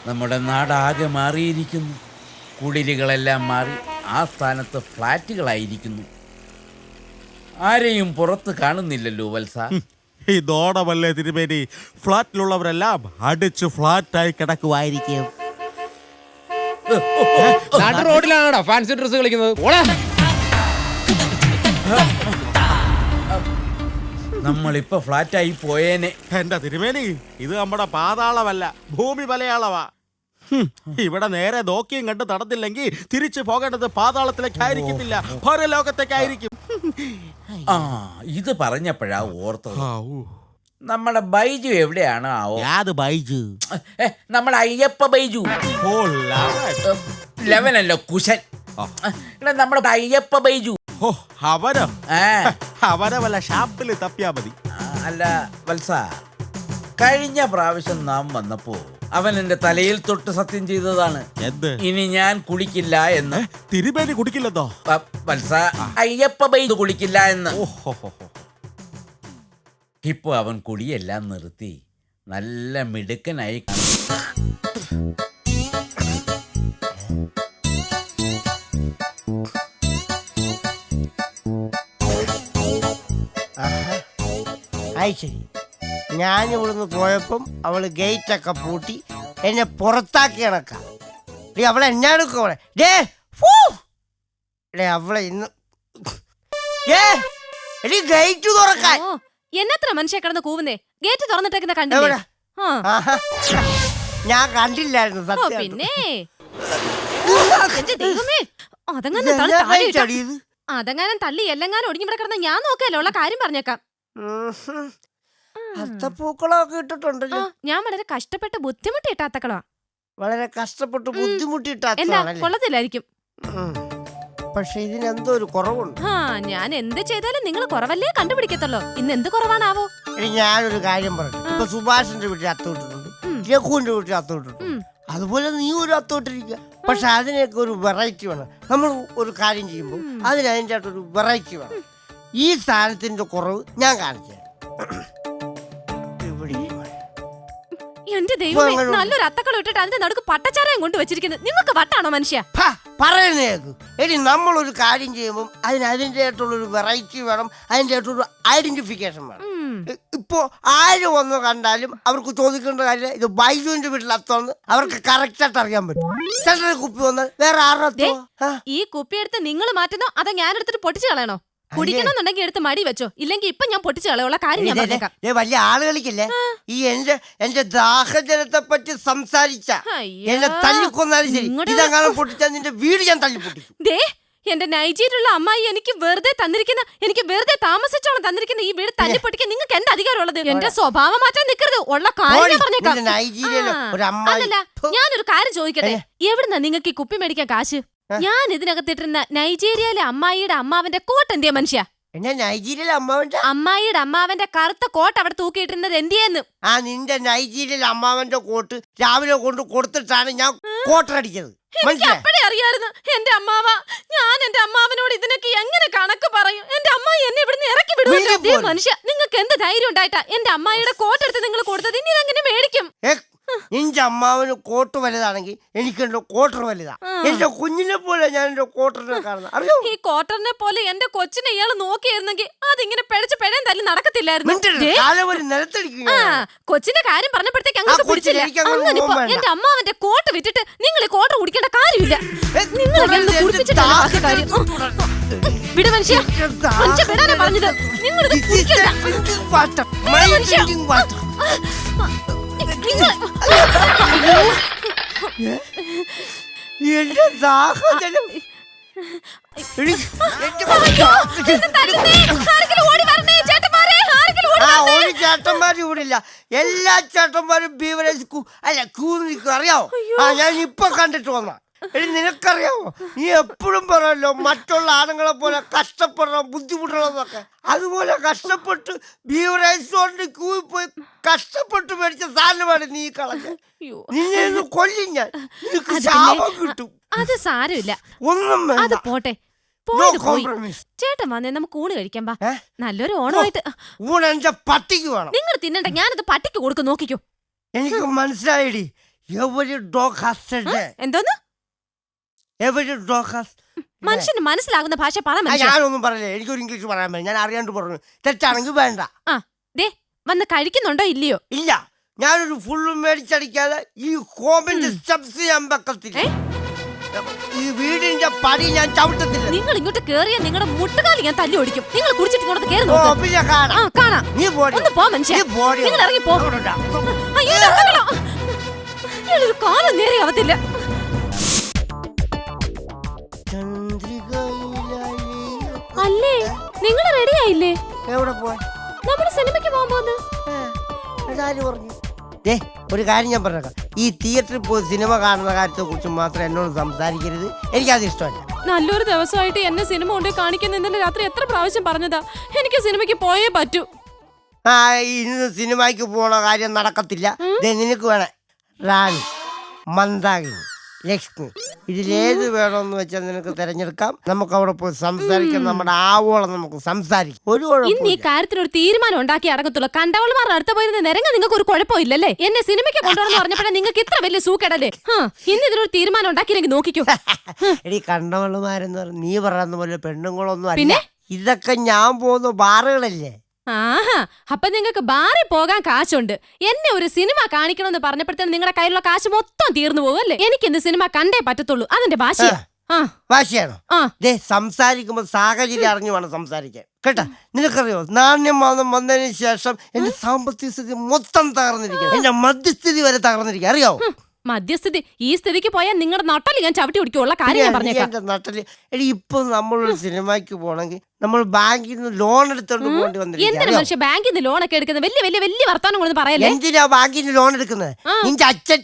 നമ്മുടെ നാടാകെ മാറിയിരിക്കുന്നു. കുടിലുകളെല്ലാം മാറി ആ സ്ഥാനത്ത് ഫ്ലാറ്റുകളായിരിക്കുന്നു. ആരെയും പുറത്ത് കാണുന്നില്ലല്ലോ വത്സ. ഇതോടമല്ലേ തിരുമേനി, ഫ്ലാറ്റിലുള്ളവരെല്ലാം അടിച്ച് ഫ്ലാറ്റായി കിടക്കുവായിരിക്കും. റോഡിലാണോ ഫാൻസി ഡ്രസ് കളിക്കുന്നത്? നമ്മളിപ്പോ ഫ്ലാറ്റായി പോയേനെ. എന്റെ തിരുമേനി, ഇത് നമ്മുടെ പാതാളമല്ല, ഭൂമി മലയാളമാ. ഇവിടെ നേരെ നോക്കിയും കണ്ട് നടന്നില്ലെങ്കിൽ തിരിച്ചു പോകേണ്ടത് പാതാളത്തിലേക്കായിരിക്കത്തില്ല, പരലോകത്തേക്കായിരിക്കും. ആ, ഇത് പറഞ്ഞപ്പോഴാ ഓർത്തത്. നമ്മുടെ ബൈജു എവിടെയാണ് ആവോ? യാത് ബൈജു? നമ്മുടെ അയ്യപ്പ ബൈജു. ലെവനല്ലോ കുശൻ. നമ്മുടെ അയ്യപ്പ ബൈജു. അവരെ വല്ല ഷാപ്പിൽ തപ്പിയാ മതി. അല്ല വത്സ, കഴിഞ്ഞ പ്രാവശ്യം നാം വന്നപ്പോ അവൻ എന്റെ തലയിൽ തൊട്ട് സത്യം ചെയ്തതാണ്. ഇനി ഞാൻ കുളിക്കില്ല എന്ന്. തിരുമേനി കുടിക്കില്ലെന്നോ? വത്സ, അയ്യപ്പ ബൈജു കുളിക്കില്ല എന്ന്. ഇപ്പൊ അവൻ കുടിയെല്ലാം നിർത്തി നല്ല മിടുക്കനായി. ശരി, ഞാൻ ഇവിടുന്ന് പോയപ്പം അവള് ഗേറ്റൊക്കെ പൂട്ടി എന്നെ പുറത്താക്കി കണക്കാം. അവളെ എന്നാ എടുക്കും അവളെ ഇന്ന് ഗേറ്റ് തുറക്കാൻ. എന്നത്ര മനുഷ്യ കിടന്ന് കൂവുന്നേ? ഗേറ്റ് തുറന്നിട്ടേക്കുന്ന കണ്ടില്ല? ഞാൻ കണ്ടില്ലായിരുന്നു സത്യം. പിന്നെ അതങ്ങാനും തള്ളി എല്ലെങ്ങാനും ഒടിഞ്ഞിവിടെ കിടന്ന ഞാൻ നോക്കിയല്ലോ ഉള്ള കാര്യം പറഞ്ഞേക്കാം. അത്തപ്പൂക്കളൊക്കെ ഇട്ടിട്ടുണ്ടല്ലോ. ഞാൻ വളരെ കഷ്ടപ്പെട്ട് ബുദ്ധിമുട്ടിട്ട അത്തക്കളാ. വളരെ കഷ്ടപ്പെട്ട് ബുദ്ധിമുട്ടിട്ട കൊള്ളത്തില്ലായിരിക്കും. പക്ഷെ ഇതിനെന്തോ ഒരു കുറവുണ്ട്. ഞാൻ എന്ത് ചെയ്താലും നിങ്ങൾ കുറവല്ലേ കണ്ടുപിടിക്കത്തുള്ളൂ. ഇന്ന് എന്ത് കുറവാണാവോ? ഞാനൊരു കാര്യം പറഞ്ഞു. ഇപ്പൊ സുഭാഷിന്റെ വീട്ടിൽ അത്തോട്ടിട്ടുണ്ട്, രഘുവിന്റെ വീട്ടിൽ അത്തോട്ടിട്ടുണ്ട്. അതുപോലെ നീ ഒരു അത്തോട്ടിരിക്കുക. പക്ഷെ അതിനൊക്കെ ഒരു വെറൈറ്റി വേണം. നമ്മൾ ഒരു കാര്യം ചെയ്യുമ്പോൾ അതിൻ്റെ ഒരു വെറൈറ്റി വേണം. ഈ സാധനത്തിന്റെ കുറവ് ഞാൻ കാണിച്ചു. എന്റെ ദൈവമേ, നല്ലൊരു അത്തക്കള ഇട്ടിട്ട് അതിന്റെ നടുക്ക് പട്ടച്ചാരയും കൊണ്ട് വെച്ചിരിക്കുന്നത്. നിങ്ങൾക്ക് വട്ടാണോ മനുഷ്യ? പറയുന്നേക്ക്. എടി, നമ്മളൊരു കാര്യം ചെയ്യുമ്പോൾ അതിൻ്റെ ആയിട്ടുള്ളൊരു വെറൈറ്റി വേണം, അതിൻ്റെ ആയിട്ടൊരു ഐഡന്റിഫിക്കേഷൻ വേണം. ഇപ്പോ ആര് വന്നു കണ്ടാലും അവർക്ക് ചോദിക്കേണ്ട കാര്യം ഇത് ബൈജുവിന്റെ വീട്ടിൽ അത്തോന്ന് അവർക്ക് കറക്റ്റ് ആയിട്ട് അറിയാൻ പറ്റും. സെൻട്രൽ കുപ്പി വന്നാൽ വേറെ ആരുടെ? ഈ കുപ്പി എടുത്ത് നിങ്ങൾ മാറ്റുന്നോ അതോ ഞാൻ എടുത്തിട്ട് പൊട്ടിച്ചു കളയണോ? കുടിക്കണമെന്നുണ്ടെങ്കിൽ എടുത്ത് മടി വെച്ചോ, ഇല്ലെങ്കിൽ ഇപ്പൊ ഞാൻ പൊട്ടിച്ചു കളയുള്ള കാര്യം ഞാൻ പറഞ്ഞേക്കാം. വലിയ ആളുകളിക്കില്ലേ ഈ എന്റെ ദാഹജലത്തെ പറ്റി സംസാരിച്ച എന്നെ തല്ലിക്കൊന്നാലും ശരി, ഇതെങ്ങാനും പൊട്ടിച്ചാൽ നിന്റെ വീട് ഞാൻ തല്ലിപ്പൊട്ടിക്കും. ദേ, എന്റെ നൈജീരിയുള്ള അമ്മായി എനിക്ക് വെറുതെ താമസിച്ചോളം തന്നിരിക്കുന്ന ഈ വീട് തല്ലിപ്പൊട്ടിക്കാൻ നിങ്ങൾക്ക് എന്താ അധികാരമുള്ളത്? എന്റെ സ്വഭാവം മാറ്റാൻ നിൽക്കരുത്, ഉള്ള കാര്യം പറഞ്ഞേക്കാം. അല്ലല്ല, ഞാനൊരു കാര്യം ചോദിക്കട്ടെ, എവിടുന്നാ നിങ്ങൾക്ക് ഈ കുപ്പി മേടിക്കാൻ കാശ്? ഞാൻ ഇതിനകത്തിട്ടിരുന്ന നൈജീരിയയിലെ അമ്മായിയുടെ അമ്മാവന്റെ കോട്ട് എന്തിയാ മനുഷ്യ? നൈജീരിയയിലെ അമ്മായിയുടെ അമ്മാവന്റെ കറുത്ത കോട്ട് അവിടെ തൂക്കിയിട്ടിരുന്നത് എന്തിയെന്ന്? നിന്റെ നൈജീരിയയിലെ അമ്മാവന്റെ കോട്ട് രാവിലെ കൊണ്ട് കൊടുത്തിട്ടാണ് ഞാൻ കോട്ടടിച്ചത്. എനിക്ക് അപ്പഴേ അറിയായിരുന്നു എന്റെ അമ്മാവ. ഞാൻ എന്റെ അമ്മാവനോട് ഇതിനൊക്കെ എങ്ങനെ കണക്ക് പറയും? എന്റെ അമ്മായി എന്നെ ഇവിടുന്ന് ഇറക്കി വിടുവല്ലോ. മനുഷ്യ, നിങ്ങൾക്ക് എന്ത് ധൈര്യം ഉണ്ടായിട്ടാ എന്റെ അമ്മായിയുടെ കോട്ട് എടുത്ത് നിങ്ങൾ കൊടുത്തത്? ഇനി ഇതെങ്ങനെ മേടിക്കും? നിന്റെ അമ്മാവന് കോട്ട് വലുതാണെങ്കിൽ എനിക്ക് എന്റെ കോട്ടർ വലുതാ. എന്റെ കുഞ്ഞിനെ പോലെ ഞാൻ എന്റെ കോട്ടറിനെ കാണുന്നത് അറിയോ? ഈ കോട്ടറിനെ പോലെ എന്റെ കൊച്ചിനെ ഇയാൾ നോക്കിയിരുന്നെങ്കിൽ അതിങ്ങനെ പിഴച്ച് പിഴയും തല്ലി നടക്കത്തില്ലായിരുന്നു. കൊച്ചിന്റെ കാര്യം പറഞ്ഞപ്പോഴത്തേക്ക് അങ്ങോട്ട് പിടിച്ചില്ല. എന്റെ അമ്മാവന്റെ കോട്ട് വിറ്റിട്ട് നിങ്ങൾ ഈ കോട്ടർ കുടിക്കേണ്ട കാര്യമില്ല. നിങ്ങൾ വിട മനുഷ്യ, മനുഷ്യ വിടാനാ പറഞ്ഞത്. നിങ്ങളിത് കുടിക്കണ്ട. എന്റെ ദാഹജലം ഒരു ചേട്ടന്മാരും ഇവിടെ ഇല്ല. എല്ലാ ചേട്ടന്മാരും ബീവറേജ് ക്യൂ നിൽക്കും അറിയാവോ? ഞാൻ ഇപ്പൊ കണ്ടിട്ട് വന്ന. നിനക്കറിയാമോ, നീ എപ്പോഴും പറയല്ലോ മറ്റുള്ള ആണുങ്ങളെ പോലെ കഷ്ടപ്പെടണം, ബുദ്ധിമുട്ടണം എന്നൊക്കെ. അതുപോലെ കഷ്ടപ്പെട്ട് ബീവറേജ് ക്യൂ പോയി കഷ്ടപ്പെട്ട് മേടിച്ച സാധനമാണ് നീ കളഞ്ഞ. നിന്നെ കൊല്ലും ഞാൻ, നിനക്ക് ശാപം കിട്ടും. അത് സാരമില്ല, ഒന്നും അത് പോട്ടെ. ചേട്ടൻ വന്നേ, നമുക്ക് ഊണ് കഴിക്കാൻ പാ. നല്ലൊരു ഓണമായിട്ട്. ഊണ് എന്റെ പട്ടിക്ക് വേണം. നിങ്ങൾ തിന്നണ്ട, ഞാനത് പട്ടിക്ക് കൊടുക്കും, നോക്കിക്കോ. എനിക്ക് മനസ്സിലായിടി, Every dog has a day. എന്തോന്ന് Every dog has. മനുഷ്യന് മനസ്സിലാകുന്ന ഭാഷ പറ മനുഷ്യ. ഞാനൊന്നും പറഞ്ഞില്ല, എനിക്കൊരു ഇംഗ്ലീഷ് പറയാൻ പറ്റും, ഞാൻ അറിയാണ്ട് പറഞ്ഞു. തെറ്റാണെങ്കിൽ വേണ്ട. ആ ദേ വന്ന് കഴിക്കുന്നുണ്ടോ ഇല്ലയോ? ഇല്ല, ഞാനൊരു ഫുള്ള് മേടിച്ചടിക്കാതെ ഈ ഹോമിന്റെ സ്റ്റെപ്സ് ചെയ്യാൻ വെക്കത്തില്ല. ഈ വീടിന്റെ പടി ഞാൻ ചവിട്ടത്തില്ല. നിങ്ങൾ ഇങ്ങോട്ട് കേറിയ നിങ്ങളുടെ മുട്ടുകാലി ഞാൻ തല്ലി ഓടിക്കും. നിങ്ങൾ കുടിച്ചിട്ട് ഇങ്ങോട്ട് കേറി ഓ, നോക്ക്. പിന്നെ കാണാം. ആ കാണാം. നീ പോടി. ഒന്ന് പോ മനുഷ്യ. നീ പോടി. നിങ്ങൾ ഇറങ്ങി പോ. അവിടെ അയ്യോ ഇതൊക്കെയാണോ? ഇയാളൊരു കാലം നേരെ ആവത്തില്ല. അല്ലേ നിങ്ങൾ റെഡി ആയില്ലേ? എവിടെ പോവാൻ? നമ്മൾ സിനിമയ്ക്ക് പോകാൻ പോകുന്നു. അതാര് പറഞ്ഞു? ദേ, ഒരു കാര്യം ഞാൻ പറഞ്ഞേക്കാം, ഈ തിയേറ്ററിൽ പോയി സിനിമ കാണുന്ന കാര്യത്തെ കുറിച്ച് മാത്രം എന്നോട് സംസാരിക്കരുത്, എനിക്കത് ഇഷ്ടമല്ല. നല്ലൊരു ദിവസമായിട്ട് എന്നെ സിനിമ കൊണ്ട് കാണിക്കുന്ന ഇന്നലെ രാത്രി എത്ര പ്രാവശ്യം പറഞ്ഞതാ എനിക്ക് സിനിമയ്ക്ക് പോയേ പറ്റൂ. ആ, ഇന്ന് സിനിമയ്ക്ക് പോണ കാര്യം നടക്കത്തില്ല. ദേ, നിനക്ക് വേണേ റാണി, മന്ദാകിനി, ലക്ഷ്മി, ഇതിലേത് വേണമെന്ന് വെച്ചാൽ നിനക്ക് തിരഞ്ഞെടുക്കാം. നമുക്ക് അവിടെ പോയി സംസാരിക്കാം, നമ്മുടെ ആവോളം നമുക്ക് സംസാരിക്കാം. ഒരു ഇന്ന് ഈ കാര്യത്തിൽ ഒരു തീരുമാനം ഉണ്ടാക്കി അടങ്ങത്തുള്ളൂ. കണ്ടവൾമാരുടെ അടുത്ത് പോയിരുന്ന നിരങ്ങ നിങ്ങൾക്ക് ഒരു കുഴപ്പമില്ലല്ലേ? എന്നെ സിനിമയ്ക്ക് കൊണ്ടുവന്ന് പറഞ്ഞപ്പോഴേ നിങ്ങൾക്ക് ഇത്ര വലിയ സൂക്കേടല്ലേ? ഇന്ന് ഇതിനൊരു തീരുമാനം ഉണ്ടാക്കിയില്ലെങ്കിൽ നോക്കിക്കോ. എടി, കണ്ടവളുമാരെന്ന് പറഞ്ഞ നീ പറയുന്ന പോലെ പെണ്ണുങ്ങളൊന്നും അല്ല. ഇതൊക്കെ ഞാൻ പോകുന്ന ബാറുകളല്ലേ. ആഹാ, അപ്പൊ നിങ്ങൾക്ക് ബാറിൽ പോകാൻ കാശുണ്ട്. എന്നെ ഒരു സിനിമ കാണിക്കണമെന്ന് പറഞ്ഞപ്പോഴത്തേന് നിങ്ങളുടെ കയ്യിലുള്ള കാശ് മൊത്തം തീർന്നു പോകുമല്ലേ? എനിക്ക് ഇന്ന് സിനിമ കണ്ടേ പറ്റത്തുള്ളൂ. അതിന്റെ ഭാഷയാ. ഭാഷയാണോ? ദേ, സംസാരിക്കുമ്പോ സാഹചര്യം അറിഞ്ഞു വേണം സംസാരിക്കാൻ, കേട്ടാ. നിനക്കറിയോ, നാണ്യമാനം വന്നതിന് ശേഷം എന്റെ സാമ്പത്തിക സ്ഥിതി മൊത്തം തകർന്നിരിക്കുക, എന്റെ മധ്യസ്ഥിതി വരെ തകർന്നിരിക്കുക, അറിയാവോ? മധ്യസ്ഥിതി ഈ സ്ഥിതിക്ക് പോയാൽ നിങ്ങളുടെ നട്ടല് ഞാൻ ചവിട്ടി പിടിക്കുള്ള കാര്യം ഞാൻ പറഞ്ഞേക്കാം. എന്റെ നട്ടല്. എടി, ഇപ്പൊ നമ്മളൊരു സിനിമയ്ക്ക് പോണെങ്കിൽ നമ്മൾ ബാങ്കിൽ നിന്ന് ലോൺ എടുത്തോണ്ട് പോകേണ്ടി എന്തിനാ വന്നിരിക്കും. മനുഷ്യ ബാങ്കിൽ നിന്ന് ലോൺ ഒക്കെ എടുക്കുന്നത്? വലിയ വലിയ വലിയ വർത്താനം പറയല്ലേ. എന്തിനാ ബാങ്കിൽ നിന്ന് ലോൺ എടുക്കുന്നത്? നിന്റെ അച്ഛൻ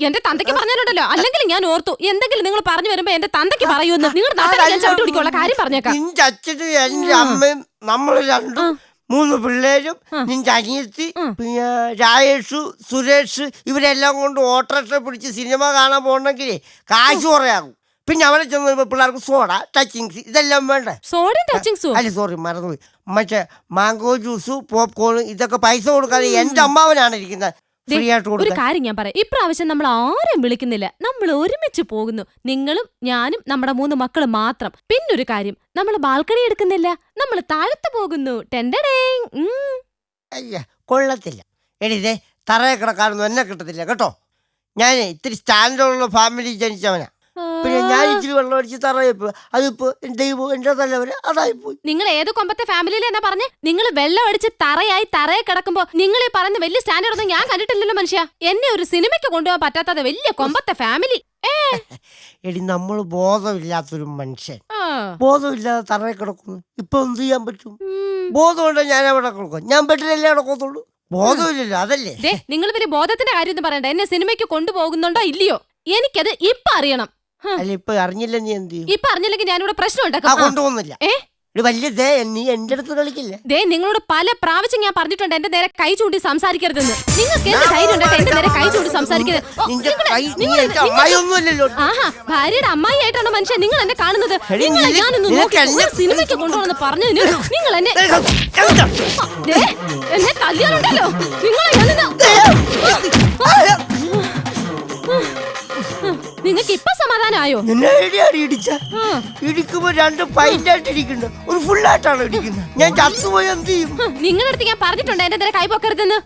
എന്റെ തന്തയ്ക്ക് പറഞ്ഞിട്ടുണ്ടല്ലോ. അല്ലെങ്കിൽ ഞാൻ ഓർത്തു എന്തെങ്കിലും നിങ്ങൾ പറഞ്ഞു വരുമ്പോ എന്റെ തന്തയ്ക്ക് പറയുമെന്ന്. നിങ്ങളുടെ നട്ടല് ഞാൻ ചവിട്ടി പിടിക്കുള്ള കാര്യം പറഞ്ഞേക്കാം. നിന്റെ അച്ഛനും എന്റെ അമ്മയും നമ്മൾ രണ്ടും 3 പിള്ളേരും, നിന്റെ അനിയത്തി, പിന്നെ രാജേഷു, സുരേഷ്, ഇവരെല്ലാം കൊണ്ട് ഓട്ടോറിക്ഷ പിടിച്ച് സിനിമ കാണാൻ പോകണമെങ്കിൽ കാശ് കുറയാകും. പിന്നെ അവിടെ ചെന്ന് പിള്ളേർക്ക് സോഡ, ടച്ചിങ്സ്, ഇതെല്ലാം വേണ്ടേ? സോഡയും ടച്ചിങ്സും അല്ല, സോറി, മറന്നുപോയി. മറ്റേ മാംഗോ ജ്യൂസ്, പോപ്കോൺ, ഇതൊക്കെ പൈസ കൊടുക്കാതെ എന്റെ അമ്മാവനാണ് ഇരിക്കുന്നത്. ഒരു കാര്യം ഞാൻ പറയാം, ഇപ്രാവശ്യം നമ്മൾ ആരും വിളിക്കുന്നില്ല. നമ്മൾ ഒരുമിച്ച് പോകുന്നു, നിങ്ങളും ഞാനും നമ്മുടെ 3 മക്കളും മാത്രം. പിന്നൊരു കാര്യം, നമ്മൾ ബാൽക്കണി എടുക്കുന്നില്ല, നമ്മൾ താഴത്ത് പോകുന്നു. അയ്യ, കൊള്ളത്തില്ല. എടീതേ, തറയെ കിടക്കാനൊന്നും എന്നെ കിട്ടത്തില്ല കേട്ടോ. ഞാൻ ഇത്തിരി സ്റ്റാൻഡേർഡുള്ള ഫാമിലി ജനിച്ചവനാ. പിന്നെ ഞാൻ ഇച്ചിരി വെള്ളം അടിച്ച് തറയപ്പോ അതിപ്പോ ദൈവം എന്റെ തലവരെ അതായിപ്പോയി. നിങ്ങൾ ഏത് കൊമ്പത്തെ ഫാമിലിയിൽ എന്നാ പറഞ്ഞേ? നിങ്ങൾ വെള്ളം അടിച്ച് തറയെ കിടക്കുമ്പോ നിങ്ങൾ ഈ പറയുന്ന വലിയ സ്റ്റാൻഡേർഡ് ഒന്നും ഞാൻ കണ്ടിട്ടില്ലല്ലോ മനുഷ്യ. എന്നെ ഒരു സിനിമയ്ക്ക് കൊണ്ടുപോകാൻ പറ്റാത്ത വലിയ കൊമ്പത്തെ ഫാമിലി. എടി, നമ്മൾ ബോധമില്ലാത്തൊരു മനുഷ്യൻ ബോധമില്ലാതെ തറയെ കിടക്കുന്നു. ഇപ്പൊ എന്ത് ചെയ്യാൻ പറ്റും? ബോധമുണ്ടോ ഞാൻ എവിടെ കിടക്കും? ഞാൻ ബെഡിലല്ലേ കിടക്കത്തുള്ളൂ. ബോധമില്ലല്ലോ, അതല്ലേ. നിങ്ങൾ ഇവര് ബോധത്തിന്റെ കാര്യം ഒന്നും പറയണ്ട. എന്നെ സിനിമയ്ക്ക് കൊണ്ടുപോകുന്നുണ്ടോ ഇല്ലയോ എനിക്കത് ഇപ്പൊ അറിയണം. അല്ല, ഇപ്പൊ അറിഞ്ഞില്ല, നീ എന്ത് ചെയ്യും? ഇപ്പൊ അറിഞ്ഞില്ലെങ്കിൽ ഞാനിവിടെ പ്രശ്നം ഉണ്ടാക്കും. കൊണ്ടുപോകുന്നില്ല. വലിയ നീ എന്റെ അടുത്ത് കളിക്കില്ലേ? നിങ്ങളോട് പല പ്രാവശ്യം ഞാൻ പറഞ്ഞിട്ടുണ്ട് എന്റെ നേരെ കൈ ചൂണ്ടി സംസാരിക്കരുതെന്ന്. നിങ്ങൾക്ക് എന്ത് ധൈര്യം ഉണ്ടായിട്ട് എന്റെ നേരെ കൈ ചൂണ്ടി സംസാരിക്കരുത്? ആഹാ, ഭാര്യയുടെ അമ്മായി ആയിട്ടാണ് മനുഷ്യൻ നിങ്ങൾ എന്നെ കാണുന്നത്. ഞാനൊന്ന് സിനിമയ്ക്ക് കൊണ്ടുപോകണമെന്ന് പറഞ്ഞതിന് നിങ്ങൾ എന്നെ തല്ലിയാലുണ്ടല്ലോ. നിങ്ങൾക്ക് ഇപ്പൊ സമാധാനമായോ? ഇടിക്കുമ്പോ 2 പൈൻ്റായിട്ട് ഇടിക്കുന്നു, ഒരു ഫുള്ളായിട്ടാണ് ഇടിക്കുന്നത്. ഞാൻ ചത്തുപോയി എന്ത് ചെയ്യും? നിങ്ങളുടെ അടുത്ത് ഞാൻ പറഞ്ഞിട്ടുണ്ട് എന്റെ നേരെ കൈ പൊക്കരുതെന്ന്.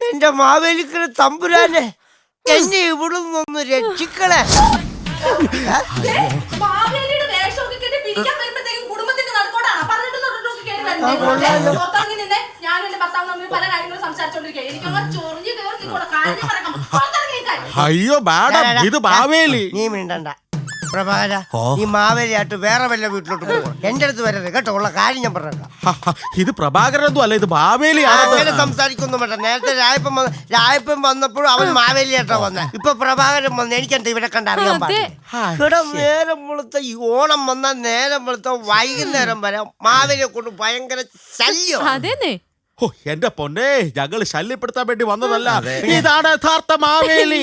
എന്റെ മാവേലിക്കര തമ്പുരാനെ, എന്നെ ഇവിടെ നിന്നൊന്ന് രക്ഷിക്കളെ. അയ്യോ മാഡം, ഇത് മാവേലി. നീ മിണ്ടണ്ട പ്രഭാകര. നീ മാവേലിയായിട്ട് വേറെ വല്ല വീട്ടിലോട്ട് പോകും. എന്റെ അടുത്ത് വരരുത് കേട്ടോ, ഉള്ള കാര്യം ഞാൻ പറഞ്ഞേക്കാം. ഇത് പ്രഭാകരനൊന്നും അല്ല, ഇത് മാവേലിയാണ്. അങ്ങനെ സംസാരിക്കൊന്നും വേണ്ട. നേരത്തെ രായപ്പൻ വന്നപ്പോഴും അവൻ മാവേലിയായിട്ടാ വന്നെ. ഇപ്പൊ പ്രഭാകരൻ വന്ന് എനിക്കെന്താ ഇവിടെ കണ്ടറിയാൻ പാടില്ല. നേരം വെളുത്ത ഈ ഓണം വന്നാൽ നേരം വെളുത്ത വൈകുന്നേരം വരെ മാവേലിയെ കൊണ്ട് ഭയങ്കര ശല്യം. അതേന്നെ. ഓ എന്റെ പൊന്നെ, ഞങ്ങൾ ശല്യപ്പെടുത്താൻ വേണ്ടി വന്നതല്ല. ഇതാണ് യഥാർത്ഥ മാവേലി.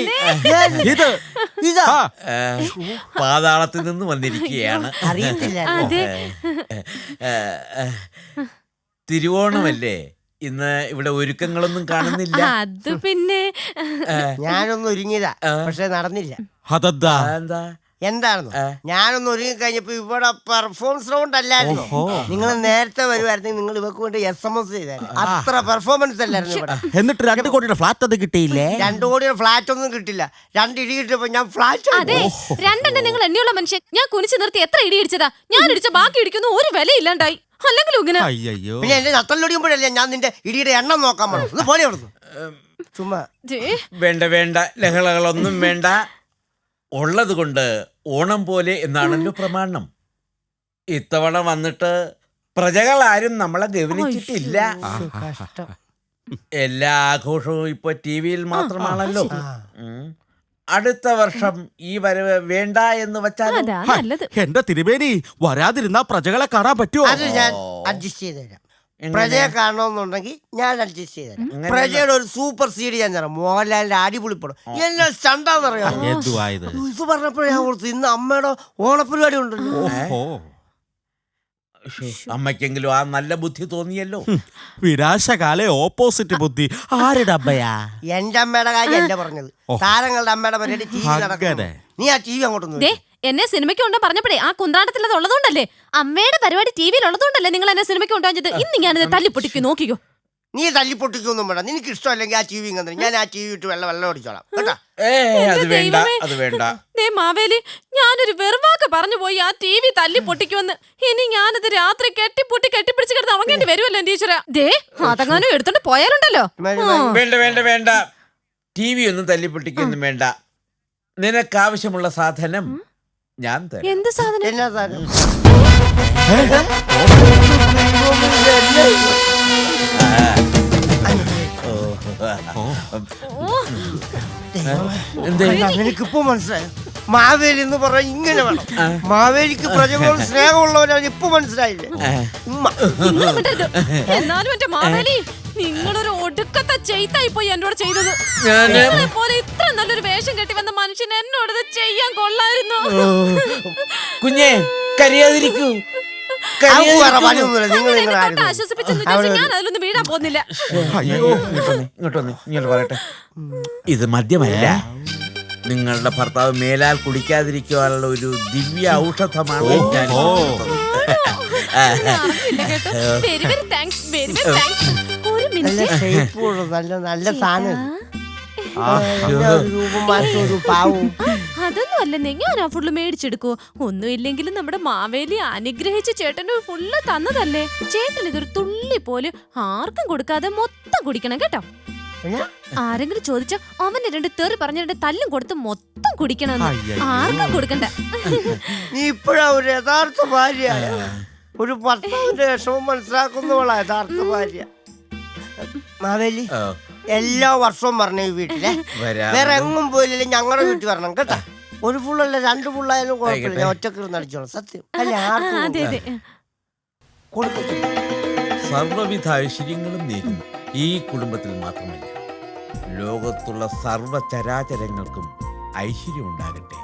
ഇത് ഇതാ പാതാളത്തിൽ നിന്ന് വന്നിരിക്കുകയാണ്. അറിയത്തില്ല. തിരുവോണമല്ലേ? ഇന്ന് ഇവിടെ ഒരുക്കങ്ങളൊന്നും കാണുന്നില്ല. അത് പിന്നെ ഞാനൊന്ന് ഒരുങ്ങിയതാ, പക്ഷെ നടന്നില്ല. അതെന്താ? എന്താ? എന്താണെന്ന് ഞാനൊന്ന് ഒരുങ്ങി കഴിഞ്ഞപ്പോ ഇവിടെ പെർഫോമൻസ് റൗണ്ട് അല്ലായിരുന്നു. നിങ്ങൾ നേരത്തെ വരുമായിരുന്നെങ്കിൽ നിങ്ങൾ ഇവർക്ക് വേണ്ടി SMS ചെയ്തായിരുന്നു. അത്ര പെർഫോമൻസ് അല്ലായിരുന്നു ഇവിടെ. എന്നിട്ട് 2 കോടിയുടെ ഫ്ലാറ്റ് അത് കിട്ടിയില്ലേ? 2 കോടിയുടെ ഫ്ലാറ്റ് ഒന്നും കിട്ടില്ല. 2 ഇടി കിട്ടിയപ്പോ ഞാൻ ഫ്ലാറ്റ്. അതെ, രണ്ടെണ്ണം നിങ്ങൾ എന്നെയുള്ള മനുഷ്യൻ. ഞാൻ കുനിച്ചു നിർത്തി എത്ര ഇടി ഇടിച്ചതാ. ഞാൻ ഇടിച്ച ബാക്കി ഇടിക്കുന്നു ഒരു വില ഇല്ലാണ്ടായി. അല്ലെങ്കിലും ഇങ്ങനെ അയ്യോ. പിന്നെ എന്റെ നത്തല്ലൊടിയുമ്പോഴല്ലേ ഞാൻ നിന്റെ ഇടിയുടെ എണ്ണം നോക്കാൻ പോണം. ഒന്ന് പോലെ അവിടുന്ന് ചുമ്മാ. വേണ്ട വേണ്ട, ലഹളകളൊന്നും വേണ്ട. ഉള്ളത് കൊണ്ട് ഓണം പോലെ എന്നാണല്ലോ പ്രമാണം. ഇത്തവണ വന്നിട്ട് പ്രജകൾ ആരും നമ്മളെ ഗവനിച്ചിട്ടില്ല. കഷ്ടം. എല്ലാ ആഘോഷവും ഇപ്പൊ TV-യിൽ മാത്രമാണല്ലോ. അടുത്ത വർഷം ഈ വരവ് വേണ്ട എന്ന് വെച്ചാൽ അതാ നല്ലത്. എന്റെ തിരുമേനി, വരാതിരുന്നാ പ്രജകളെ കാണാൻ പറ്റുമോ? അത് ഞാൻ അഡ്ജസ്റ്റ് ചെയ്ത് തരാം. പ്രജയെ കാണണമെന്നുണ്ടെങ്കിൽ ഞാൻ അഡ്ജസ്റ്റ് ചെയ്ത് തരാം. പ്രജയുടെ ഒരു സൂപ്പർ സീഡ് ഞാൻ തരാം. മോഹൻലാലിന്റെ അടിപൊളി പടം. എന്നെ സ്റ്റണ്ടാന്നറിയാം. ഇത് പറഞ്ഞപ്പോഴേ ഞാൻ ഓർത്തു ഇന്ന് അമ്മയുടെ ഓണപ്പരിപാടി ഉണ്ടല്ലോ. അമ്മയ്ക്കെങ്കിലും ആ നല്ല ബുദ്ധി തോന്നിയല്ലോ. വിനാശകാലെ ഓപ്പോസിറ്റ് ബുദ്ധി. ആരുടെ അമ്മയാ? എന്റെ അമ്മയുടെ കാര്യം അല്ല പറഞ്ഞത്. താരങ്ങളുടെ അമ്മയുടെ പരിപാടി TV നടക്കുന്നത്. നീ ആ TV അങ്ങോട്ടൊന്നും എന്നെ സിനിമയ്ക്ക് കൊണ്ടോ പറഞ്ഞപ്പോഴേ ആ കുന്ത്രാട്ടത്തിൽ അത് ഉള്ളതുകൊണ്ടല്ലേ, അമ്മയുടെ പരിപാടി TV-യിൽ ഉള്ളതുകൊണ്ടല്ലേ നിങ്ങൾ എന്നെ സിനിമയ്ക്ക് കൊണ്ടുവന്നത്. ഇന്ന് ഞാനിത് തല്ലിപ്പൊട്ടിക്കും, നോക്കിക്കോ. നീ തല്ലിപ്പൊട്ടിക്കൊന്നും വേണ്ട. നിനക്ക് ഇഷ്ടമല്ലെങ്കിൽ ആ TV കണ്ടു ഞാൻ ആ TV ഇട്ട് വെള്ളം അടിച്ചോളാം കേട്ടാ. അത് വേണ്ട, അത് വേണ്ട. മാവേലി, ഞാനൊരു വെറുവാക്ക് പറഞ്ഞു പോയി ആ TV തല്ലി പൊട്ടിക്കുമെന്ന്. ഇനി ഞാനത് രാത്രി കെട്ടിപ്പിടിച്ച് കിടന്ന് അവങ്ങേണ്ടി വരുമല്ലോ ടീച്ചറെ. ദേ അതങ്ങാനും എടുത്തോണ്ട് പോയാലുണ്ടല്ലോ. വേണ്ട വേണ്ട വേണ്ട, TV ഒന്നും തല്ലിപ്പൊട്ടിക്കൊന്നും വേണ്ട. നിനക്കാവശ്യമുള്ള സാധനം ഞാൻ തരാം. എന്ത് സാധനം? എന്നാ സാധനം? എനിക്കിപ്പോ മനസ്സിലായി. മാവേലി എന്ന് പറഞ്ഞാൽ ഇങ്ങനെ വേണം. മാവേലിക്ക് പ്രജകളോട് സ്നേഹമുള്ളവരാണ്. ഇപ്പൊ മനസ്സിലായില്ലേ? എന്നാലും എന്റെ മാവേലി, നിങ്ങളൊരു ഒടുക്കത്തെ ചെയ്തായി പോയി എന്നോട് ചെയ്തത്. പോലെ ഇത്ര നല്ലൊരു വേഷം കെട്ടി വന്ന മനുഷ്യൻ എന്നോട് ഇത് ചെയ്യാൻ കൊള്ളായിരുന്നു. കുഞ്ഞേ, കരയാതിരിക്കൂ. ആശ്വസിപ്പിച്ചെന്ന് ഞാൻ അതിലൊന്നും വീഴാൻ പോകുന്നില്ല. ഇങ്ങോട്ട് പറയട്ടെ, ഇത് മദ്യമല്ല. നിങ്ങളുടെ ഭർത്താവ് മേലാൽ കുടിക്കാതിരിക്കുവാനുള്ള ഒരു ദിവ്യ ഔഷധമാണ് ഞാൻ. ഒരു മിനിറ്റ്. നല്ല സാധനം. അതൊന്നും അല്ലെന്നേ, ഞാൻ ആ ഫുള്ള് മേടിച്ചെടുക്കൂ. ഒന്നും ഇല്ലെങ്കിലും നമ്മുടെ മാവേലി അനുഗ്രഹിച്ച് ചേട്ടന് ഫുള്ള് തന്നതല്ലേ. ചേട്ടൻ ഇതൊരു തുള്ളി പോലും ആർക്കും കൊടുക്കാതെ മൊത്തം കുടിക്കണം കേട്ടോ. ആരെങ്കിലും ചോദിച്ചാ അവന് 2 തെറി പറഞ്ഞ 2 തല്ലും കൊടുത്ത് മൊത്തം കുടിക്കണം. ആർക്കും കൊടുക്കണ്ട. നീ ഇപ്പോഴാ ഒരു യഥാർത്ഥ ഭാര്യ. ഒരു ഭർത്താവിന്റെ വിഷമം മനസ്സിലാക്കുന്നവളാ യഥാർത്ഥ ഭാര്യ. മാവേലി, എല്ലാ വർഷവും പറഞ്ഞ ഈ വീട്ടിലെ വേറെ എങ്ങും പോയില്ലേ ഞങ്ങളുടെ വീട്ടിൽ വരണം കേട്ടാ. ഒരു ഫുള്ളല്ല 2 ഫുള്ളായാലും കുഴപ്പമില്ല. ഞാൻ ഒറ്റക്ക് നടിച്ചോളാം. സത്യം അല്ല, ആർക്കും കൊടുക്കത്തില്ല. സർവ്വവിധ ഐശ്വര്യങ്ങളും നേരുന്നു. ഈ കുടുംബത്തിൽ മാത്രമല്ല, ലോകത്തുള്ള സർവ്വ ചരാചരങ്ങൾക്കും ഐശ്വര്യം ഉണ്ടാകട്ടെ.